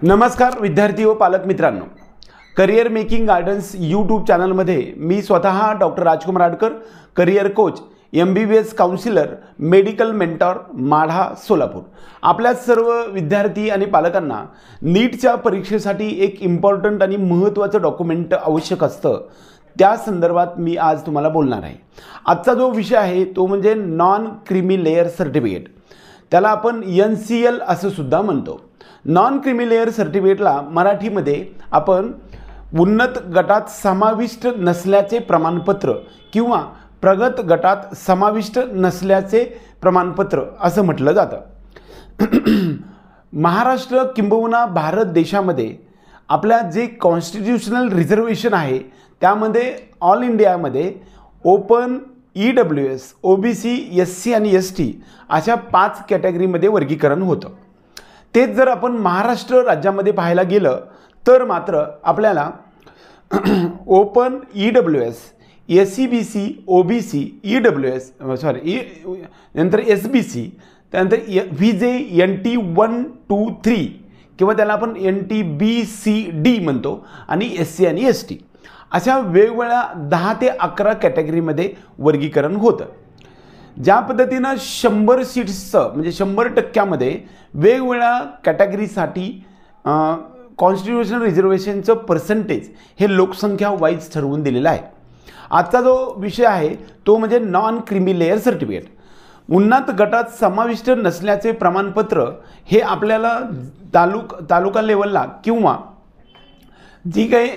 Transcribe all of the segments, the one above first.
नमस्कार विद्यार्थी व पालक मित्रांनो, करियर मेकिंग गार्डन्स यूट्यूब चॅनलमध्ये मी स्वतः doctor Rajkumar Adkar, career coach, MBBS counsellor, medical mentor, Madha, Solapur, आपल्या सर्व विद्यार्थी आणि पालकांना नीटच्या परीक्षेसाठी एक इम्पॉर्टंट आणि महत्त्वाचं डॉक्युमेंट आवश्यक असतं, त्या संदर्भात मी आज तुम्हाला बोलणार आहे। आजचा जो विषय आहे तो म्हणजे नॉन क्रीमी लेयर सर्टिफिकेट, त्याला आपण NCL असं सुद्धा म्हणतो। नॉन क्रीमी लेयर सर्टिफिकेटला मराठीमध्ये आपण उन्नत गटात समाविष्ट नसल्याचे प्रमाणपत्र किंवा प्रगत गटात समाविष्ट नसल्याचे प्रमाणपत्र असं म्हटलं जातं। महाराष्ट्र किंबहुना भारत देशामध्ये आपल्या जे कॉन्स्टिट्यूशनल रिझर्वेशन आहे त्यामध्ये ऑल इंडियामध्ये ओपन, EWS, OBC, SC आणि ST अशा 5 कॅटेगरीमध्ये वर्गीकरण होतं। तेच जर आपण महाराष्ट्र राज्यामध्ये पाहायला गेलं तर मात्र आपल्याला open, EWS, SCBC, OBC, EWS नंतर SBC, त्यानंतर VJ, NT 1, 2, 3 किंवा त्याला आपण NTBCD म्हणतो आणि SC आणि ST अशा वेगवेगळ्या 10 ते 11 कॅटेगरीमध्ये वर्गीकरण होतं। ज्या पद्धतीनं 100 सीट्सचं म्हणजे 100% वेगवेगळ्या कॅटेगरीसाठी कॉन्स्टिट्यूशनल रिझर्वेशनचं पर्सेंटेज हे लोकसंख्या वाईज ठरवून दिलेलं आहे। आजचा जो विषय आहे तो म्हणजे नॉन क्रीमी लेयर सर्टिफिकेट। उन्नत गटात समाविष्ट नसल्याचे प्रमाणपत्र हे आपल्याला तालुका लेवलला किंवा जी काही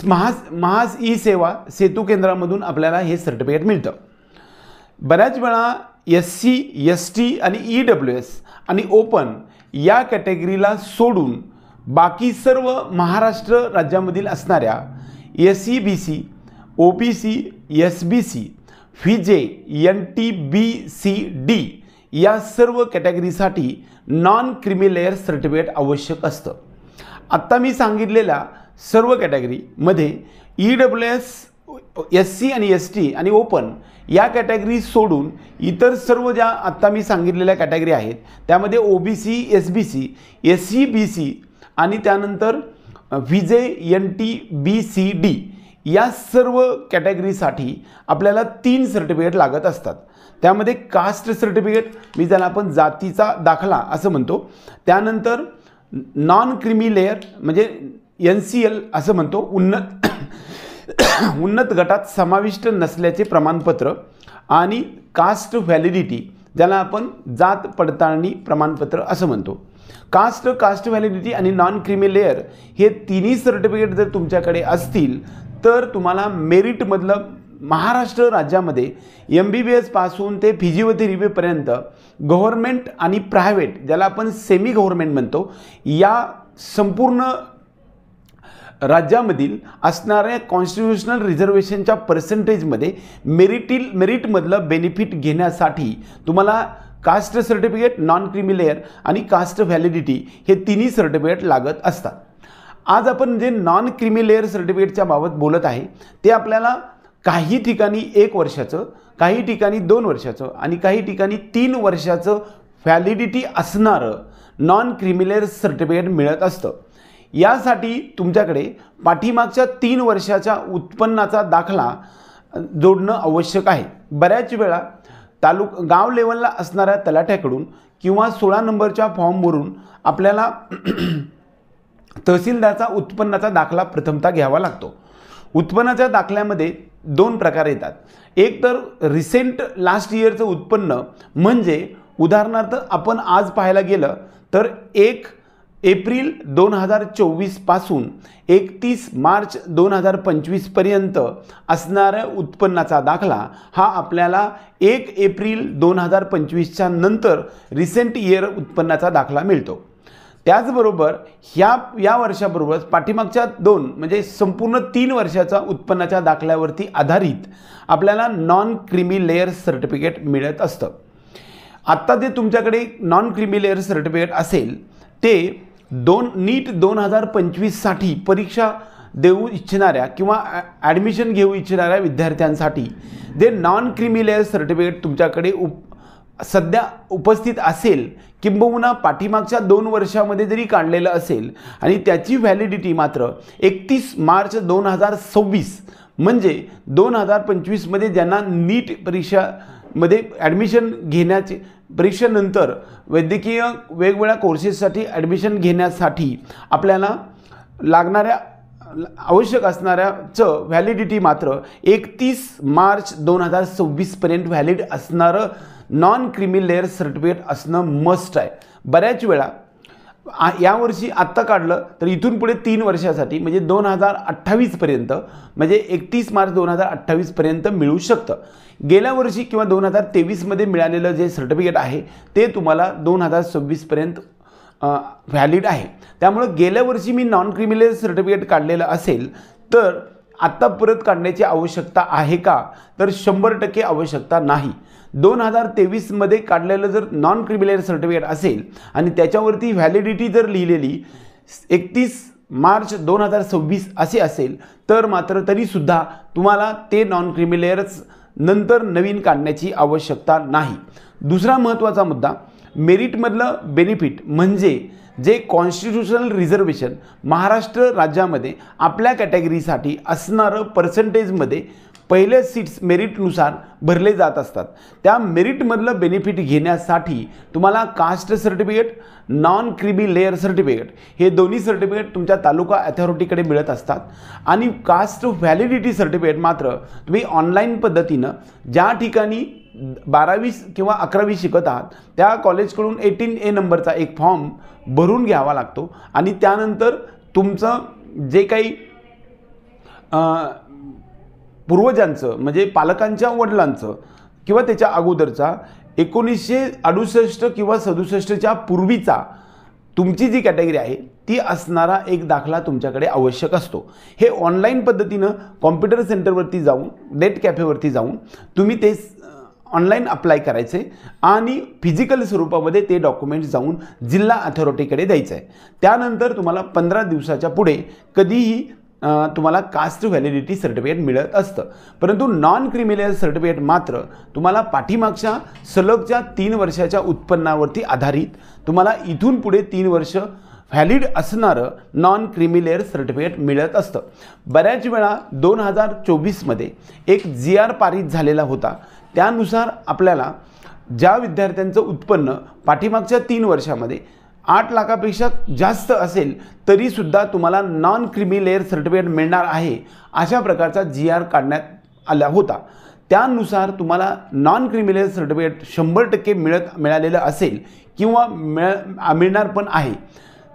महाज ई सेवा सेतू केंद्रामधून आपल्याला हे सर्टिफिकेट मिळतं। बऱ्याच वेळा SC, ST आणि EWS आणि ओपन या कॅटेगरीला सोडून बाकी सर्व महाराष्ट्र राज्यामधील असणाऱ्या SCBC, OBC, SBC, VJ, NTBCD या सर्व कॅटेगरीसाठी नॉन क्रीमी लेयर सर्टिफिकेट आवश्यक असतं। आत्ता मी सांगितलेल्या सर्व कॅटेगरीमध्ये EWS, SC आणि ST आणि ओपन या कॅटेगरी सोडून इतर सर्व ज्या आत्ता मी सांगितलेल्या कॅटेगरी आहेत त्यामध्ये OBC, SBC, SCBC आणि त्यानंतर VJ, NTBCD या सर्व कॅटेगरीसाठी आपल्याला 3 सर्टिफिकेट लागत असतात। त्यामध्ये कास्ट सर्टिफिकेट, मी ज्याला आपण जातीचा दाखला असं म्हणतो, त्यानंतर नॉन क्रीमी लेयर म्हणजे NCL असं म्हणतो, उन्नत गटात समाविष्ट नसल्याचे प्रमाणपत्र, आणि कास्ट व्हॅलिडिटी ज्याला आपण जात पडताळणी प्रमाणपत्र असं म्हणतो। कास्ट व्हॅलिडिटी आणि नॉन क्रीमी लेयर हे तिन्ही सर्टिफिकेट जर तुमच्याकडे असतील तर तुम्हाला मेरिटमधलं महाराष्ट्र राज्यामध्ये MBBS पासून ते PG व थेरपीपर्यंत गव्हर्नमेंट आणि प्रायव्हेट ज्याला आपण सेमी गव्हर्नमेंट म्हणतो या संपूर्ण राज्यामधील असणाऱ्या कॉन्स्टिट्यूशनल रिझर्वेशनच्या पर्सेंटेजमध्ये मेरिटमधलं बेनिफिट घेण्यासाठी तुम्हाला caste certificate, non creamy layer आणि कास्ट व्हॅलिडिटी हे तिन्ही सर्टिफिकेट लागत असतात। आज आपण जे नॉन क्रीमी लेयर सर्टिफिकेटच्या बाबत बोलत आहे ते आपल्याला काही ठिकाणी 1 वर्षाचं, काही ठिकाणी 2 वर्षाचं आणि काही ठिकाणी 3 वर्षाचं व्हॅलिडिटी असणारं नॉन क्रीमी लेयर सर्टिफिकेट मिळत असतं। यासाठी तुमच्याकडे पाठीमागच्या 3 वर्षाच्या उत्पन्नाचा दाखला जोडणं आवश्यक आहे। बऱ्याच वेळा गाव लेवलला असणाऱ्या तलाठ्याकडून किंवा 16 नंबरच्या फॉर्मवरून आपल्याला तहसीलदारचा उत्पन्नाचा दाखला प्रथमतः घ्यावा लागतो। उत्पन्नाच्या दाखल्यामध्ये 2 प्रकार येतात। एक तर रिसेंट लास्ट इयरचं उत्पन्न, म्हणजे उदाहरणार्थ आपण आज पाहायला गेलं तर 1 एप्रिल 2024 पासून 31 मार्च 2025 पर्यंत असणाऱ्या उत्पन्नाचा दाखला हा आपल्याला 1 एप्रिल 2025च्या नंतर रिसेंट इयर उत्पन्नाचा दाखला मिळतो। त्याचबरोबर या वर्षाबरोबर पाठीमागच्या 2 म्हणजे संपूर्ण 3 वर्षाचा उत्पन्नाच्या दाखल्यावरती आधारित आपल्याला नॉन क्रीमी लेयर सर्टिफिकेट मिळत असतं। आत्ता जे तुमच्याकडे नॉन क्रीमी लेयर सर्टिफिकेट असेल ते नीट 2025 साठी परीक्षा देऊ इच्छिणाऱ्या किंवा ॲडमिशन घेऊ इच्छिणाऱ्या विद्यार्थ्यांसाठी जे नॉन क्रीमी लेयर सर्टिफिकेट तुमच्याकडे सध्या उपस्थित असेल किंबहुना पाठीमागच्या 2 वर्षामध्ये जरी काढलेलं असेल आणि त्याची व्हॅलिडिटी मात्र 31 मार्च 2026 म्हणजे 2025 मध्ये ज्यांना नीट परीक्षामध्ये ॲडमिशन घेण्याचे परीक्षेनंतर वैद्यकीय वेगवेगळ्या कोर्सेससाठी ॲडमिशन घेण्यासाठी आपल्याला लागणाऱ्या आवश्यक असणाऱ्याचं व्हॅलिडिटी मात्र 31 मार्च 2026 पर्यंत व्हॅलिड असणारं नॉन क्रीमी लेअर सर्टिफिकेट असणं मस्ट आहे। बऱ्याच वेळा यावर्षी आत्ता काढलं तर इथून पुढे 3 वर्षासाठी म्हणजे 2028 पर्यंत म्हणजे 31 मार्च 2028 पर्यंत मिळू शकतं। गेल्या वर्षी किंवा 2023 मध्ये मिळालेलं जे सर्टिफिकेट आहे ते तुम्हाला 2026 पर्यंत व्हॅलिड आहे। त्यामुळे गेल्या वर्षी मी नॉन क्रीमी लेअर सर्टिफिकेट काढलेलं असेल तर आत्ता परत काढण्याची आवश्यकता आहे का, तर 100% आवश्यकता नाही। 2023 मध्ये काढलेलं जर नॉन क्रीमी लेअर सर्टिफिकेट असेल आणि त्याच्यावरती व्हॅलिडिटी जर लिहिलेली 31 मार्च 2026 असे असेल तर मात्र तरीसुद्धा तुम्हाला ते नॉन क्रीमी लेअर्स नंतर नवीन काढण्याची आवश्यकता नाही। दुसरा महत्त्वाचा मुद्दा, मेरिटमधलं बेनिफिट म्हणजे जे कॉन्स्टिट्यूशनल रिझर्वेशन महाराष्ट्र राज्यामध्ये आपल्या कॅटेगरीसाठी असणारं पर्सेंटेजमध्ये पहिले सीट्स मेरिटनुसार भरले जात असतात। त्या मेरिटमधलं बेनिफिट घेण्यासाठी तुम्हाला caste certificate, non creamy layer certificate हे दोन्ही सर्टिफिकेट तुमच्या तालुका अथॉरिटीकडे मिळत असतात आणि कास्ट व्हॅलिडिटी सर्टिफिकेट मात्र तुम्ही ऑनलाईन पद्धतीनं ज्या ठिकाणी 12वी किंवा 11वी शिकत आहात त्या कॉलेजकडून 18A नंबरचा एक फॉर्म भरून घ्यावा लागतो आणि त्यानंतर तुमचं जे काही पूर्वजांचं म्हणजे पालकांच्या वडिलांचं किंवा त्याच्या अगोदरचा 1968 किंवा 67च्या पूर्वीचा तुमची जी कॅटेगरी आहे ती असणारा एक दाखला तुमच्याकडे आवश्यक असतो। हे ऑनलाईन पद्धतीनं कॉम्प्युटर सेंटरवरती जाऊन डेट कॅफेवरती जाऊन तुम्ही ते ऑनलाईन अप्लाय करायचे आणि फिजिकल स्वरूपामध्ये ते डॉक्युमेंट जाऊन जिल्हा अथॉरिटीकडे द्यायचं आहे। त्यानंतर तुम्हाला 15 दिवसाच्या पुढे कधीही तुम्हाला कास्ट व्हॅलिडिटी सर्टिफिकेट मिळत असतं। परंतु नॉन क्रीमी लेअर सर्टिफिकेट मात्र तुम्हाला पाठीमागच्या सलगच्या 3 वर्षाच्या उत्पन्नावरती आधारित तुम्हाला इथून पुढे 3 वर्ष व्हॅलिड असणारं नॉन क्रीमी लेअर सर्टिफिकेट मिळत असतं। बऱ्याच वेळा 2024 मध्ये एक GR पारित झालेला होता, त्यानुसार आपल्याला ज्या विद्यार्थ्यांचं उत्पन्न पाठीमागच्या 3 वर्षामध्ये 8 लाखापेक्षा जास्त असेल तरीसुद्धा तुम्हाला नॉन क्रीमी लेअर सर्टिफिकेट मिळणार आहे अशा प्रकारचा GR काढण्यात आला होता। त्यानुसार तुम्हाला नॉन क्रीमी लेअर सर्टिफिकेट 100% मिळालेलं असेल किंवा मिळणार पण आहे।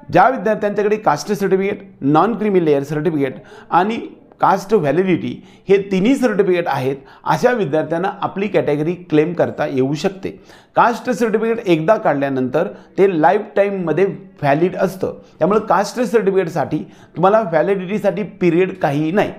ज्या विद्यार्थ्यांच्याकडे caste certificate, non creamy layer certificate आणि कास्ट व्हॅलिडिटी हे तिन्ही सर्टिफिकेट आहेत अशा विद्यार्थ्यांना आपली कॅटेगरी क्लेम करता येऊ शकते। कास्ट सर्टिफिकेट एकदा काढल्यानंतर ते लाईफ टाईममध्ये व्हॅलिड असतं, त्यामुळे कास्ट सर्टिफिकेटसाठी तुम्हाला व्हॅलिडिटीसाठी पिरियड काही नाही।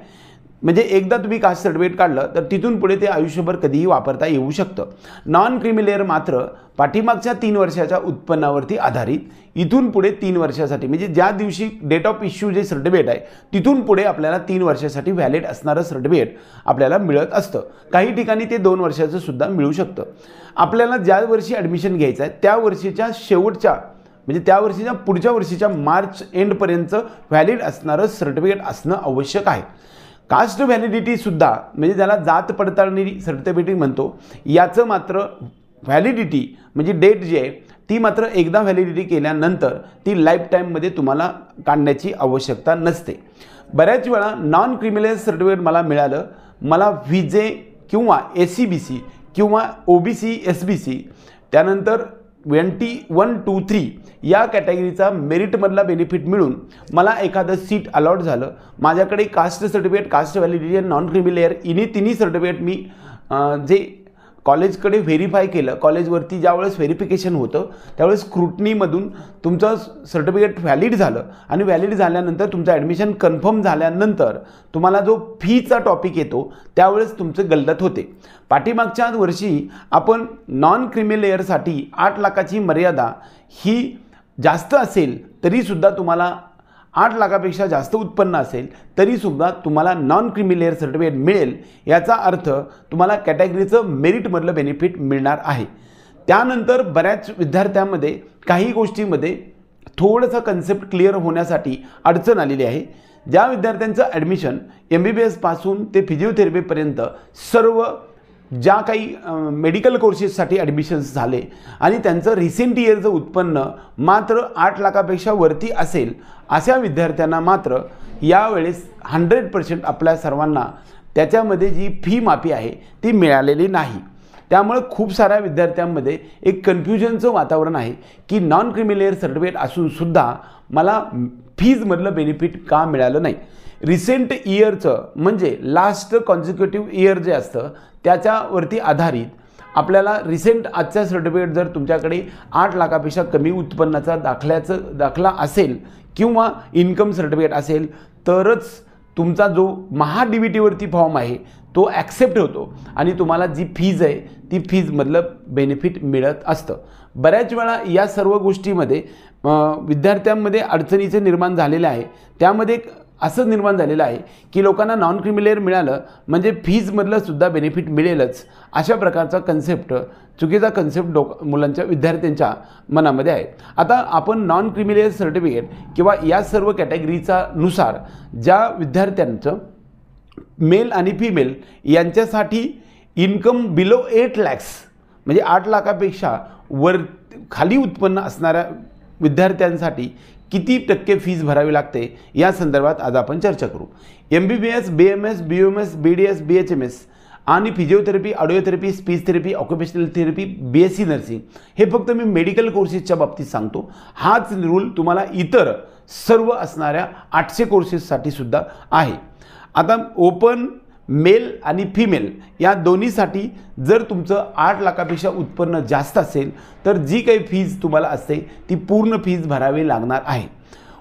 म्हणजे एकदा तुम्ही कास्ट सर्टिफिकेट काढलं तर तिथून पुढे ते आयुष्यभर कधीही वापरता येऊ शकतं। नॉन क्रीमी लेअर मात्र पाठीमागच्या 3 वर्षाच्या उत्पन्नावरती आधारित इथून पुढे 3 वर्षासाठी म्हणजे ज्या दिवशी डेट ऑफ इश्यू जे सर्टिफिकेट आहे तिथून पुढे आपल्याला 3 वर्षासाठी व्हॅलिड असणारं सर्टिफिकेट आपल्याला मिळत असतं। काही ठिकाणी ते 2 वर्षाचं सुद्धा मिळू शकतं। आपल्याला ज्या वर्षी ॲडमिशन घ्यायचं आहे त्या वर्षीच्या शेवटच्या म्हणजे त्या वर्षीच्या पुढच्या वर्षीच्या मार्च एंडपर्यंत व्हॅलिड असणारं सर्टिफिकेट असणं आवश्यक आहे। कास्ट व्हॅलिडिटी सुद्धा म्हणजे ज्याला जात पडताळणी सर्टिफिकेट म्हणतो याचं मात्र व्हॅलिडिटी म्हणजे डेट जी आहे ती मात्र एकदा व्हॅलिडिटी केल्यानंतर ती लाईफ टाईममध्ये तुम्हाला काढण्याची आवश्यकता नसते। बऱ्याच वेळा नॉन क्रीमी लेअर सर्टिफिकेट मला मिळालं, मला व्हीजे किंवा SCBC किंवा OBC SBC त्यानंतर 21, 2, 3 या कॅटेगरीचा मेरिटमधला बेनिफिट मिळून मला एखादं सीट अलॉट झालं। माझ्याकडे कास्ट सर्टिफिकेट, कास्ट व्हॅलिडिटी आणि नॉन क्रीमी लेअर तिन्ही सर्टिफिकेट मी जे कॉलेजकडे व्हेरीफाय केलं, कॉलेजवरती ज्यावेळेस व्हेरिफिकेशन होतं त्यावेळेस स्क्रुटनीमधून तुमचं सर्टिफिकेट व्हॅलिड झालं आणि व्हॅलिड झाल्यानंतर तुमचं ॲडमिशन कन्फर्म झाल्यानंतर तुम्हाला जो फीचा टॉपिक येतो त्यावेळेस तुमचं गल्लत होते। पाठीमागच्या वर्षी आपण नॉन क्रीमी लेअरसाठी 8 लाखाची मर्यादा ही जास्त असेल तरीसुद्धा तुम्हाला 8 लाखापेक्षा जास्त उत्पन्न असेल तरीसुद्धा तुम्हाला नॉन क्रीमी लेअर सर्टिफिकेट मिळेल, याचा अर्थ तुम्हाला कॅटेगरीचं मेरिटमधलं बेनिफिट मिळणार आहे। त्यानंतर बऱ्याच विद्यार्थ्यांमध्ये काही गोष्टींमध्ये थोडंसं कन्सेप्ट क्लिअर होण्यासाठी अडचण आलेली आहे. ज्या विद्यार्थ्यांचं ॲडमिशन MBBS पासून ते फिजिओथेरपीपर्यंत सर्व ज्या काही मेडिकल कोर्सेससाठी ॲडमिशन्स झाले आणि त्यांचं रिसेंट इयरचं उत्पन्न मात्र 8 लाखापेक्षा वरती असेल, अशा विद्यार्थ्यांना मात्र यावेळेस 100% आपल्या सर्वांना त्याच्यामध्ये जी फी माफी आहे ती मिळालेली नाही. त्यामुळे खूप साऱ्या विद्यार्थ्यांमध्ये एक कन्फ्युजनचं वातावरण आहे की नॉन क्रिमिलेअर सर्टिफिकेट असूनसुद्धा मला फीजमधलं बेनिफिट का मिळालं नाही. रिसेंट इयरचं म्हणजे लास्ट कॉन्सिक्युटिव्ह इयर जे असतं त्याच्यावरती आधारित आपल्याला रिसेंट आजच्या सर्टिफिकेट जर तुमच्याकडे 8 लाखापेक्षा कमी उत्पन्नाचा दाखला असेल किंवा इन्कम सर्टिफिकेट असेल तरच तुमचा जो DBTवरती फॉर्म आहे तो ॲक्सेप्ट होतो आणि तुम्हाला जी फीज आहे ती फीजमधलं बेनिफिट मिळत असतं. बऱ्याच वेळा या सर्व गोष्टीमध्ये विद्यार्थ्यांमध्ये अडचणीचे निर्माण झालेले आहे. त्यामध्ये असं निर्माण झालेलं आहे की लोकांना नॉन क्रिमिलेअर मिळालं म्हणजे फीजमधलं सुद्धा बेनिफिट मिळेलच, अशा प्रकारचा चुकीचा कन्सेप्ट मुलांच्या विद्यार्थ्यांच्या मनामध्ये आहे. आता आपण नॉन क्रिमिलेअर सर्टिफिकेट किंवा या सर्व कॅटेगरीचा नुसार ज्या विद्यार्थ्यांचं मेल आणि फिमेल यांच्यासाठी इन्कम बिलो 8 lakhs म्हणजे 8 लाखापेक्षा खाली उत्पन्न असणाऱ्या विद्यार्थ्यांसाठी किती टक्के फीज भरावी लागते या संदर्भात आज आपण चर्चा करू. MBBS, BMS, BUMS, BDS, BHMS आणि physiotherapy, audiotherapy, speech therapy, occupational therapy, BSc nursing हे फक्त मी मेडिकल कोर्सेसच्या बाबतीत सांगतो. हाच रूल तुम्हाला इतर सर्व असणाऱ्या 800 कोर्सेससाठी सुद्धा आहे. आता ओपन मेल आणि फिमेल या दोन्हीसाठी जर तुमचं 8 लाखापेक्षा उत्पन्न जास्त असेल तर जी काही फीज तुम्हाला असते ती पूर्ण फीज भरावी लागणार आहे.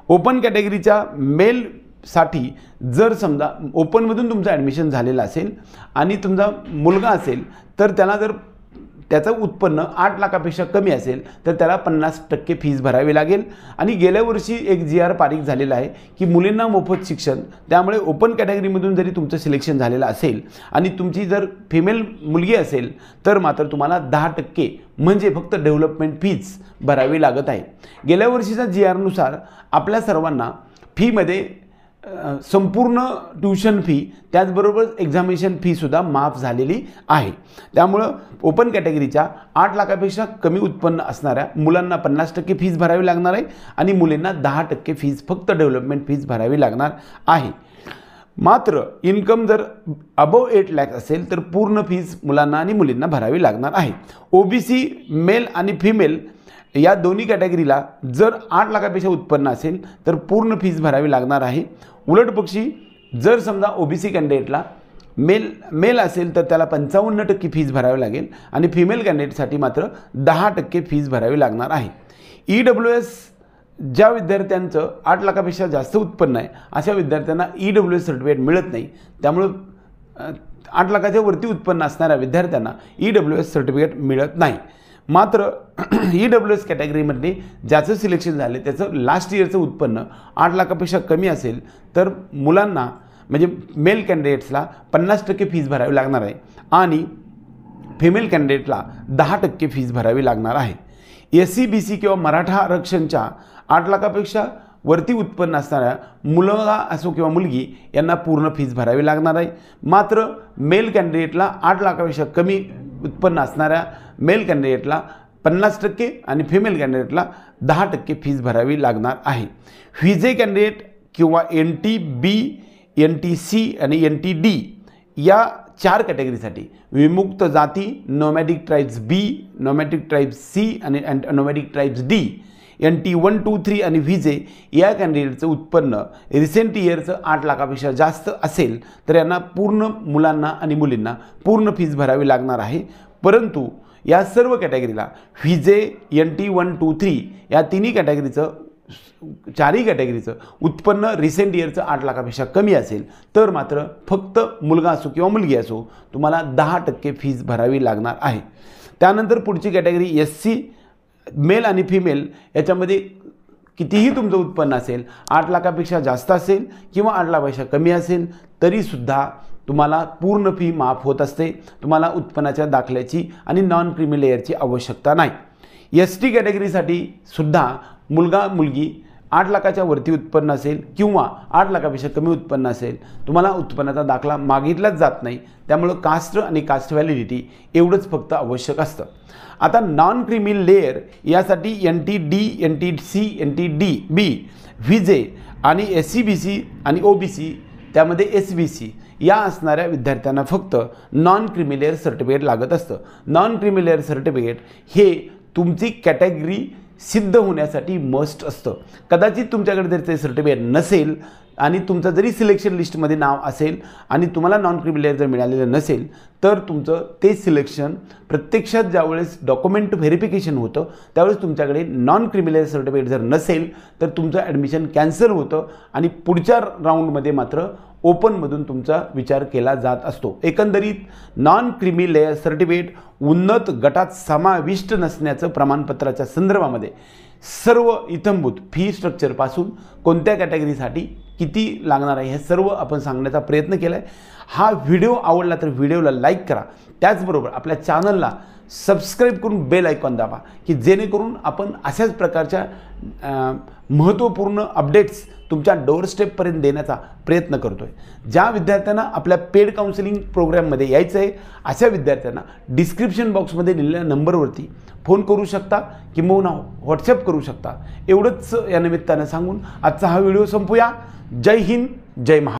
ओपन कॅटेगरीच्या मेलसाठी जर समजा ओपनमधून तुमचं ॲडमिशन झालेलं असेल आणि तुमचा मुलगा असेल तर त्याला जर त्याचं उत्पन्न 8 लाखापेक्षा कमी असेल तर त्याला 50% फीज भरावी लागेल. आणि गेल्या वर्षी एक GR पारित झालेला आहे की मुलींना मोफत शिक्षण. त्यामुळे ओपन कॅटेगरीमधून जरी तुमचं सिलेक्शन झालेलं असेल आणि तुमची जर फिमेल मुलगी असेल तर मात्र तुम्हाला 10% म्हणजे फक्त डेव्हलपमेंट फीज भरावी लागत आहे. गेल्या वर्षीच्या GR नुसार आपल्या सर्वांना फीमध्ये संपूर्ण ट्यूशन फी त्याचबरोबर एक्झामिनेशन फीसुद्धा माफ झालेली आहे. त्यामुळं ओपन कॅटेगरीच्या 8 लाखापेक्षा कमी उत्पन्न असणाऱ्या मुलांना 50% फीज भरावी लागणार आहे आणि मुलींना 10% फीज फक्त डेव्हलपमेंट फीज भरावी लागणार आहे. मात्र इन्कम जर अबव 8 lakhs असेल तर पूर्ण फीज मुलांना आणि मुलींना भरावी लागणार आहे. OBC मेल आणि फिमेल या दोन्ही कॅटेगरीला जर 8 लाखापेक्षा उत्पन्न असेल तर पूर्ण फीज भरावी लागणार आहे. उलटपक्षी जर समजा OBC कॅन्डिडेटला मेल असेल तर त्याला 55% फीज भरावी लागेल आणि फिमेल कॅन्डिडेटसाठी मात्र 10% फीज भरावी लागणार आहे. EWS ज्या विद्यार्थ्यांचं 8 लाखापेक्षा जास्त उत्पन्न आहे अशा विद्यार्थ्यांना EWS सर्टिफिकेट मिळत नाही. त्यामुळं 8 लाखाच्या वरती उत्पन्न असणाऱ्या विद्यार्थ्यांना EWS सर्टिफिकेट मिळत नाही. मात्र EWS कॅटेगरीमध्ये ज्याचं सिलेक्शन झाले त्याचं लास्ट इयरचं उत्पन्न 8 लाखापेक्षा कमी असेल तर मुलांना म्हणजे मेल कॅन्डिडेट्सला 50% फीज भरावी लागणार आहे आणि फिमेल कॅन्डिडेटला 10% फीज भरावी लागणार आहे. SC BC किंवा मराठा आरक्षणच्या 8 लाखापेक्षा वरती उत्पन्न असणाऱ्या मुलगा असो किंवा मुलगी यांना पूर्ण फीज भरावी लागणार आहे. मात्र मेल कॅन्डिडेटला 8 लाखापेक्षा कमी उत्पन्न असणाऱ्या मेल कॅन्डिडेटला 50% आणि फिमेल कॅन्डिडेटला 10% फीज भरावी लागणार आहे. व्हिजे कॅन्डिडेट किंवा NTB, NTC आणि NTD या 4 कॅटेगरीसाठी विमुक्त जाती, nomadic tribes B, nomadic tribes C आणि नोमॅडिक ट्राईब्स D, NT1, 2, 3 आणि व्हिजे या कॅन्डिडेटचं उत्पन्न रिसेंट इयरचं 8 लाखापेक्षा जास्त असेल तर यांना पूर्ण मुलांना आणि मुलींना पूर्ण फीज भरावी लागणार आहे. परंतु या सर्व कॅटेगरीला व्हिजे, NT1, 2, 3 या तिन्ही कॅटेगरीचं 4ही कॅटेगरीचं उत्पन्न रिसेंट इयरचं 8 लाखापेक्षा कमी असेल तर मात्र फक्त मुलगा असो किंवा मुलगी असो तुम्हाला 10% फीज भरावी लागणार आहे. त्यानंतर पुढची कॅटेगरी SC मेल आणि फिमेल याच्यामध्ये कितीही तुमचं उत्पन्न असेल 8 लाखापेक्षा जास्त असेल किंवा 8 लाखापेक्षा कमी असेल तरीसुद्धा तुम्हाला पूर्ण फी माफ होत असते. तुम्हाला उत्पन्नाच्या दाखल्याची आणि नॉन क्रीमी लेअरची आवश्यकता नाही. ST कॅटेगरीसाठी सुद्धा मुलगा मुलगी 8 लाखाच्या वरती उत्पन्न असेल किंवा 8 लाखापेक्षा कमी उत्पन्न असेल, तुम्हाला उत्पन्नाचा दाखला मागितलाच जात नाही. त्यामुळं कास्ट आणि कास्ट व्हॅलिडिटी एवढंच फक्त आवश्यक असतं. आता नॉन क्रीमी लेअर यासाठी NT-D, NT-C, NT-D-B, VJ आणि SC-BC आणि OBC त्यामध्ये SBC या असणाऱ्या विद्यार्थ्यांना फक्त नॉन क्रीमी लेअर सर्टिफिकेट लागत असतं. नॉन क्रीमी लेअर सर्टिफिकेट हे तुमची कॅटेगरी सिद्ध होण्यासाठी मस्ट असतं. कदाचित तुमच्याकडे जर ते सर्टिफिकेट नसेल आणि तुमचं जरी सिलेक्शन लिस्टमध्ये नाव असेल आणि तुम्हाला नॉन क्रीमी लेअर जर मिळालेलं नसेल तर तुमचं ते सिलेक्शन प्रत्यक्षात ज्यावेळेस डॉक्युमेंट व्हेरिफिकेशन होतं त्यावेळेस तुमच्याकडे नॉन क्रीमी लेअर सर्टिफिकेट जर नसेल तर तुमचं ॲडमिशन कॅन्सल होतं आणि पुढच्या राऊंडमध्ये मात्र ओपनमधून तुमचा विचार केला जात असतो. एकंदरीत नॉन क्रीमी लेअर सर्टिफिकेट उन्नत गटात समाविष्ट नसण्याचं प्रमाणपत्राच्या संदर्भामध्ये सर्व इत्थंभूत फी स्ट्रक्चरपासून कोणत्या कॅटेगरीसाठी किती लागणार आहे हे सर्व आपण सांगण्याचा प्रयत्न केला आहे. हा व्हिडिओ आवडला तर व्हिडिओला लाईक करा. त्याचबरोबर आपल्या चॅनलला सबस्क्राईब करून बेल आयकॉन दाबा की जेणेकरून आपण अशाच प्रकारच्या महत्त्वपूर्ण अपडेट्स तुमच्या डोअरस्टेपपर्यंत देण्याचा प्रयत्न करतो आहे. ज्या विद्यार्थ्यांना आपल्या पेड काउन्सिलिंग प्रोग्राममध्ये यायचं आहे अशा विद्यार्थ्यांना डिस्क्रिप्शन बॉक्समध्ये दिलेल्या नंबरवरती फोन करू शकता किंवा व्हॉट्सअप करू शकता. एवढंच या निमित्तानं सांगून आजचा हा व्हिडिओ संपूया. जय हिंद, जय महाराष्ट्र.